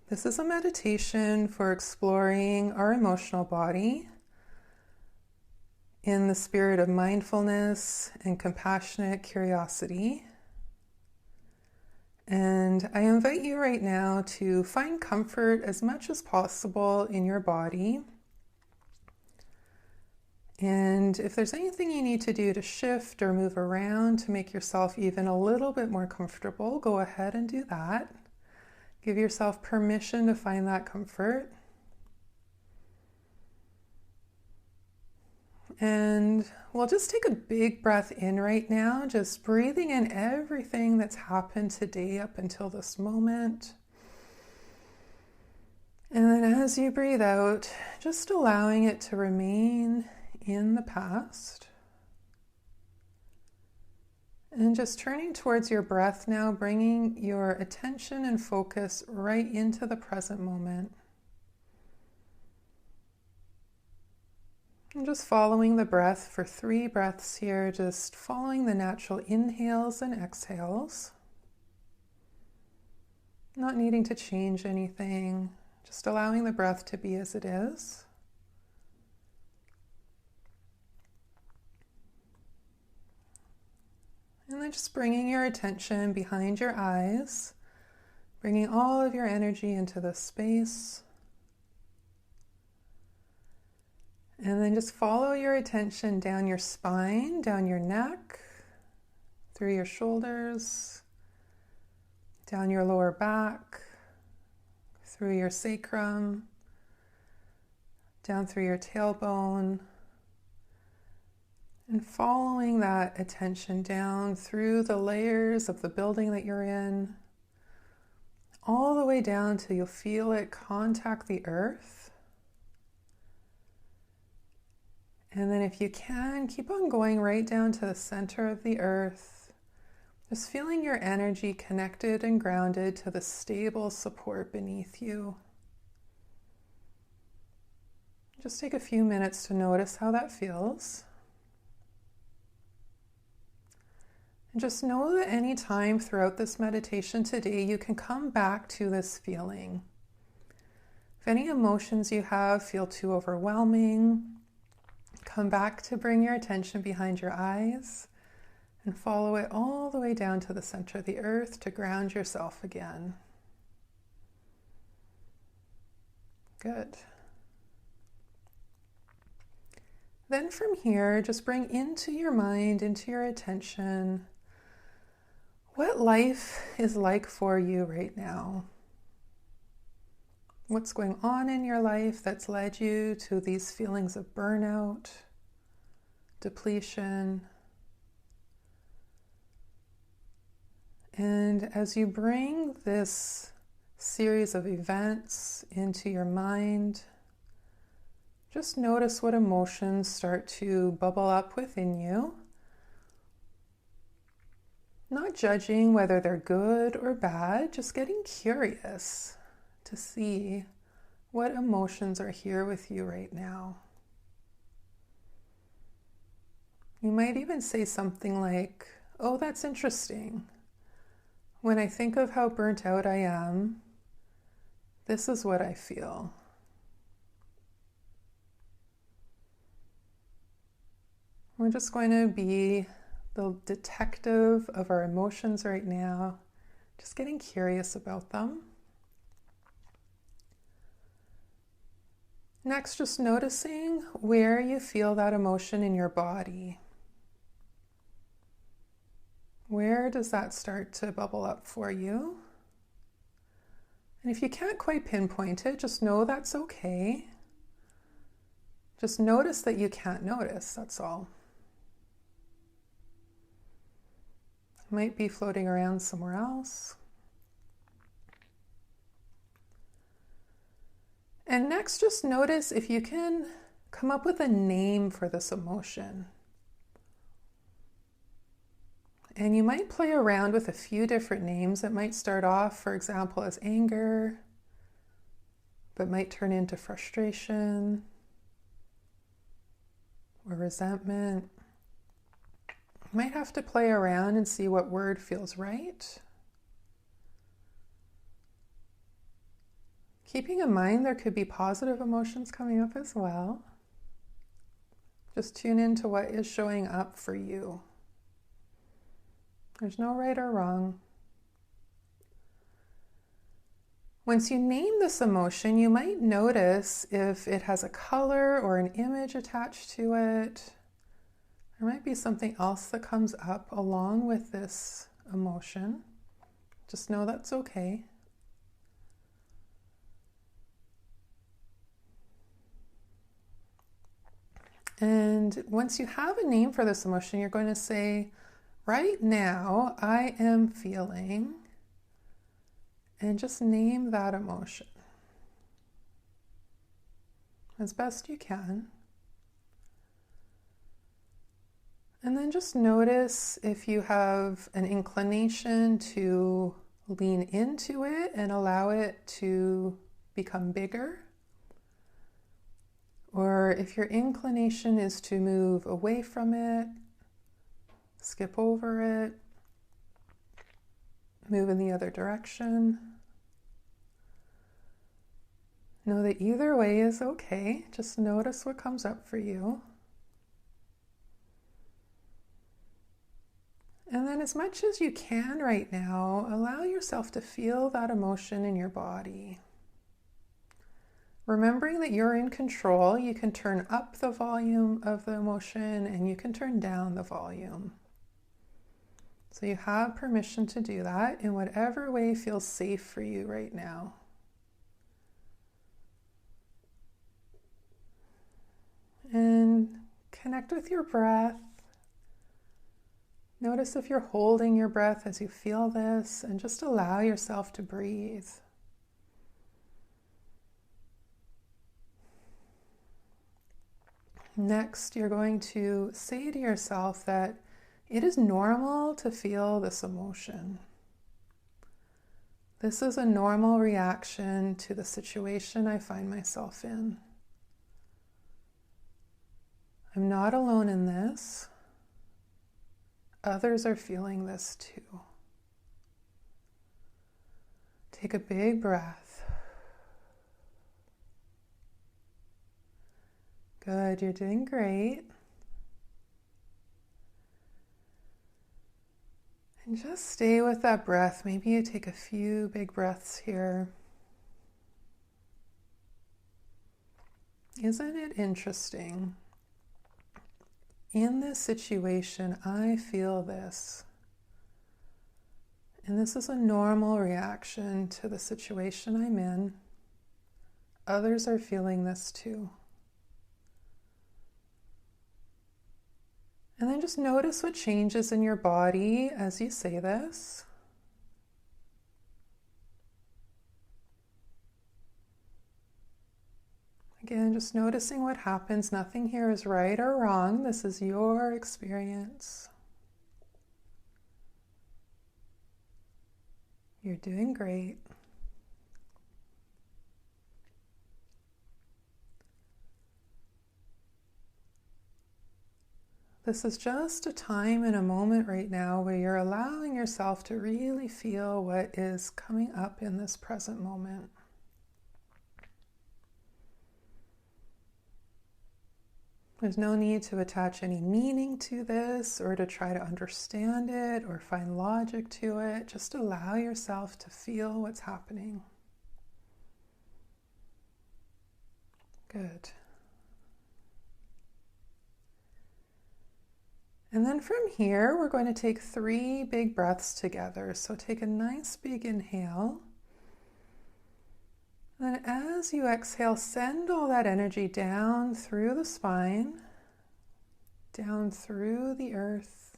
This is a meditation for exploring our emotional body in the spirit of mindfulness and compassionate curiosity. And I invite you right now to find comfort as much as possible in your body. And if there's anything you need to do to shift or move around to make yourself even a little bit more comfortable, go ahead and do that. Give yourself permission to find that comfort. And we'll just take a big breath in right now, just breathing in everything that's happened today up until this moment. And then as you breathe out, just allowing it to remain in the past. And just turning towards your breath now, bringing your attention and focus right into the present moment. And just following the breath for 3 breaths here, just following the natural inhales and exhales. Not needing to change anything, just allowing the breath to be as it is. And then just bringing your attention behind your eyes, bringing all of your energy into this space. And then just follow your attention down your spine, down your neck, through your shoulders, down your lower back, through your sacrum, down through your tailbone, and following that attention down through the layers of the building that you're in, all the way down till you'll feel it contact the earth. And then if you can, keep on going right down to the center of the earth, just feeling your energy connected and grounded to the stable support beneath you. Just take a few minutes to notice how that feels. And just know that any time throughout this meditation today, you can come back to this feeling. If any emotions you have feel too overwhelming, come back to bring your attention behind your eyes and follow it all the way down to the center of the earth to ground yourself again. Good. Then from here, just bring into your mind, into your attention, what life is like for you right now. What's going on in your life that's led you to these feelings of burnout, depletion. And as you bring this series of events into your mind, just notice what emotions start to bubble up within you. Not judging whether they're good or bad, just getting curious to see what emotions are here with you right now. You might even say something like, "Oh, that's interesting. When I think of how burnt out I am, this is what I feel." We're just going to be the detective of our emotions right now, just getting curious about them. Next, just noticing where you feel that emotion in your body. Where does that start to bubble up for you? And if you can't quite pinpoint it, just know that's okay. Just notice that you can't notice, that's all. It might be floating around somewhere else. And next, just notice if you can come up with a name for this emotion. And you might play around with a few different names. It might start off, for example, as anger, but might turn into frustration or resentment. You might have to play around and see what word feels right. Keeping in mind there could be positive emotions coming up as well. Just tune into what is showing up for you. There's no right or wrong. Once you name this emotion, you might notice if it has a color or an image attached to it. There might be something else that comes up along with this emotion. Just know that's okay. And once you have a name for this emotion, you're going to say, right now, I am feeling, and just name that emotion as best you can. And then just notice if you have an inclination to lean into it and allow it to become bigger. Or if your inclination is to move away from it, skip over it, move in the other direction. Know that either way is okay. Just notice what comes up for you. And then as much as you can right now, allow yourself to feel that emotion in your body. Remembering that you're in control, you can turn up the volume of the emotion and you can turn down the volume. So you have permission to do that in whatever way feels safe for you right now. And connect with your breath. Notice if you're holding your breath as you feel this, and just allow yourself to breathe. Next, you're going to say to yourself that it is normal to feel this emotion. This is a normal reaction to the situation I find myself in. I'm not alone in this. Others are feeling this too. Take a big breath. Good, you're doing great. And just stay with that breath. Maybe you take a few big breaths here. Isn't it interesting? In this situation, I feel this. And this is a normal reaction to the situation I'm in. Others are feeling this too. And then just notice what changes in your body as you say this. Again, just noticing what happens. Nothing here is right or wrong. This is your experience. You're doing great. This is just a time and a moment right now where you're allowing yourself to really feel what is coming up in this present moment. There's no need to attach any meaning to this or to try to understand it or find logic to it. Just allow yourself to feel what's happening. Good. And then from here, we're going to take 3 big breaths together. So take a nice big inhale. And as you exhale, send all that energy down through the spine, down through the earth,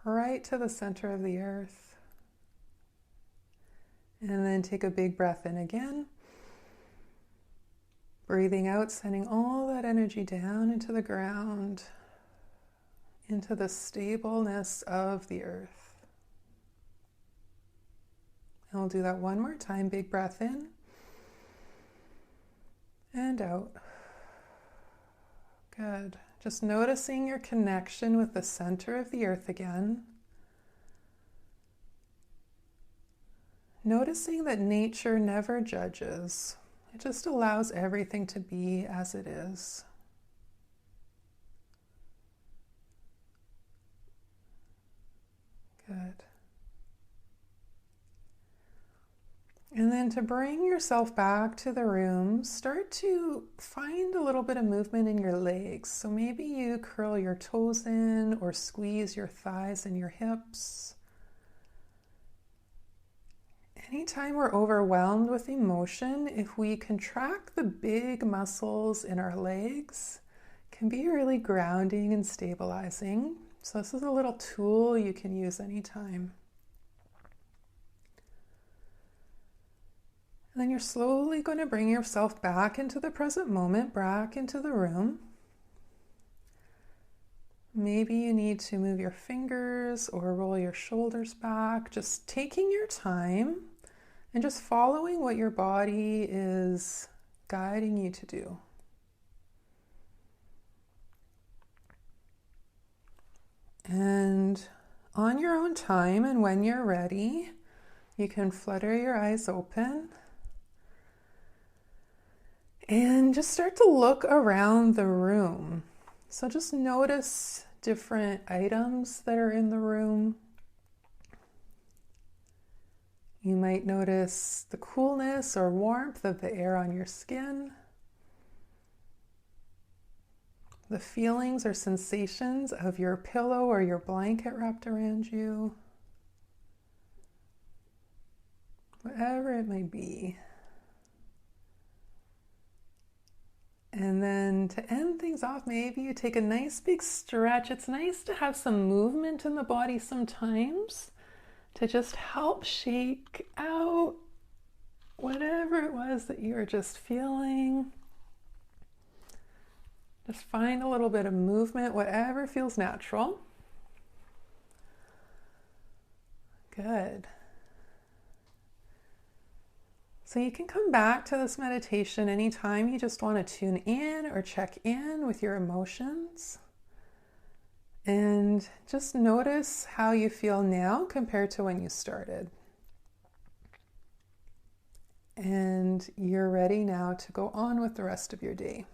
right to the center of the earth. And then take a big breath in again. Breathing out, sending all that energy down into the ground, into the stableness of the earth. And we'll do that one more time. Big breath in and out. Good. Just noticing your connection with the center of the earth again. Noticing that nature never judges. It just allows everything to be as it is. Good. And then to bring yourself back to the room, start to find a little bit of movement in your legs. So maybe you curl your toes in or squeeze your thighs and your hips. Anytime we're overwhelmed with emotion, if we contract the big muscles in our legs, it can be really grounding and stabilizing. So this is a little tool you can use anytime. And then you're slowly going to bring yourself back into the present moment, back into the room. Maybe you need to move your fingers or roll your shoulders back, just taking your time and just following what your body is guiding you to do. And on your own time and when you're ready, you can flutter your eyes open and just start to look around the room. So just notice different items that are in the room. You might notice the coolness or warmth of the air on your skin, the feelings or sensations of your pillow or your blanket wrapped around you, whatever it may be. And then to end things off, maybe you take a nice big stretch. It's nice to have some movement in the body sometimes to just help shake out whatever it was that you were just feeling. Just find a little bit of movement, whatever feels natural. Good. So you can come back to this meditation anytime you just want to tune in or check in with your emotions. And just notice how you feel now compared to when you started. And you're ready now to go on with the rest of your day.